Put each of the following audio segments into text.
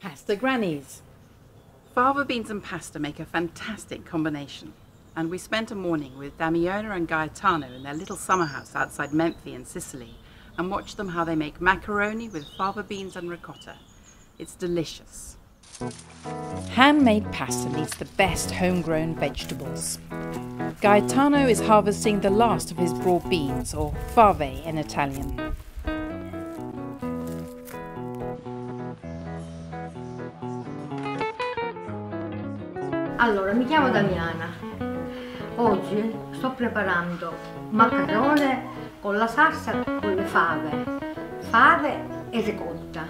Pasta Grannies. Fava beans and pasta make a fantastic combination, and we spent a morning with Damiana and Gaetano in their little summer house outside Menfi in Sicily and watched them how they make maccheroni with fava beans and ricotta. It's delicious. Handmade pasta needs the best homegrown vegetables. Gaetano is harvesting the last of his broad beans, or fave in Italian. Allora, mi chiamo Damiana. Oggi sto preparando maccherone con la salsa con le fave e ricotta.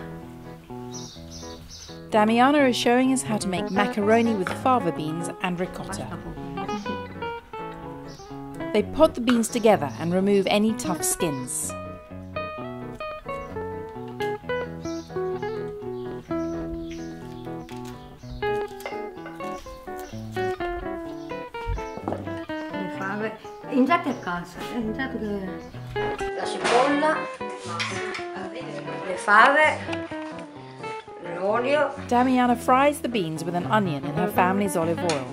Damiana is showing us how to make maccheroni with fava beans and ricotta. They pod the beans together and remove any tough skins. Entrate a casa, la cipolla, le fave, l'olio. Damiana fries the beans with an onion in her family's olive oil.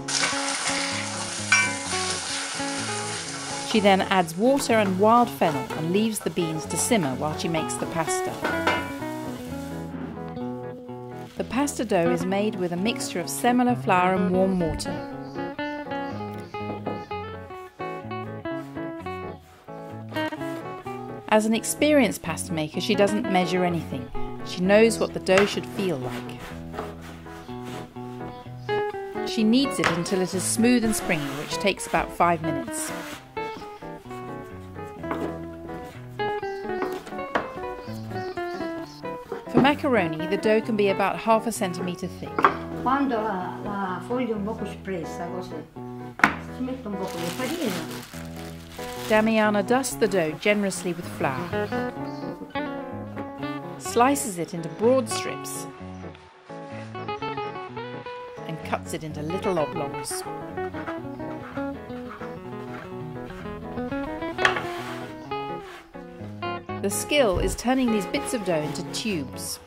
She then adds water and wild fennel and leaves the beans to simmer while she makes the pasta. The pasta dough is made with a mixture of semolina flour and warm water. As an experienced pasta maker, she doesn't measure anything. She knows what the dough should feel like. She kneads it until it is smooth and springy, which takes about 5 minutes. For macaroni, the dough can be about ½ centimetre thick. Quando la foglia è un poco spressa, così, ci metto un po' di farina. Damiana dusts the dough generously with flour, slices it into broad strips, and cuts it into little oblongs. The skill is turning these bits of dough into tubes.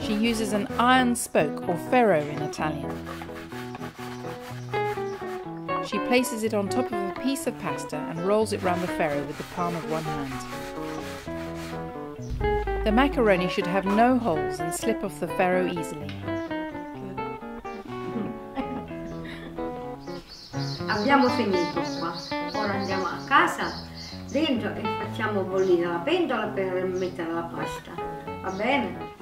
She uses an iron spoke, or ferro in Italian. She places it on top of a piece of pasta and rolls it round the ferro with the palm of one hand. The macaroni should have no holes and slip off the ferro easily. Abbiamo finito qua, ora andiamo a casa dentro e facciamo bollire la pentola per mettere la pasta, va bene?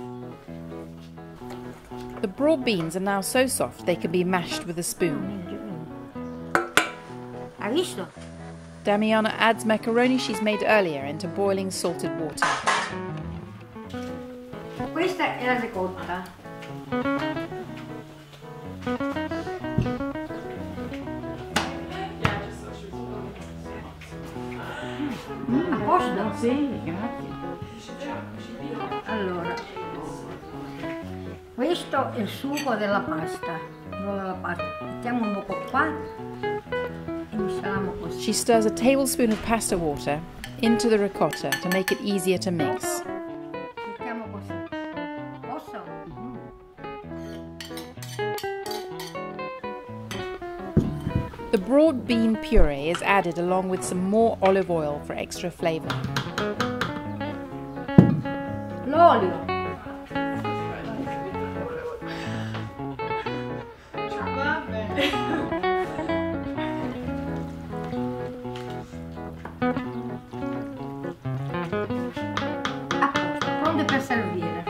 The broad beans are now so soft they can be mashed with a spoon. Hai visto? Damiana adds macaroni she's made earlier into boiling salted water. Questa è la ricotta. A posto? Sì, grazie. Allora, questo è il sugo della pasta. Mettiamo un po' qua e mischiamo così. She stirs a tablespoon of pasta water into the ricotta to make it easier to mix. Mettiamo così. Posso? The broad bean puree is added along with some more olive oil for extra flavour. L'olio. Pronto per servire.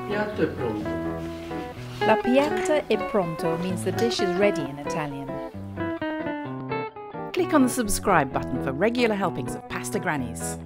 Piatto è pronto. La piatta è pronto means the dish is ready in Italian. Click on the subscribe button for regular helpings of Pasta Grannies.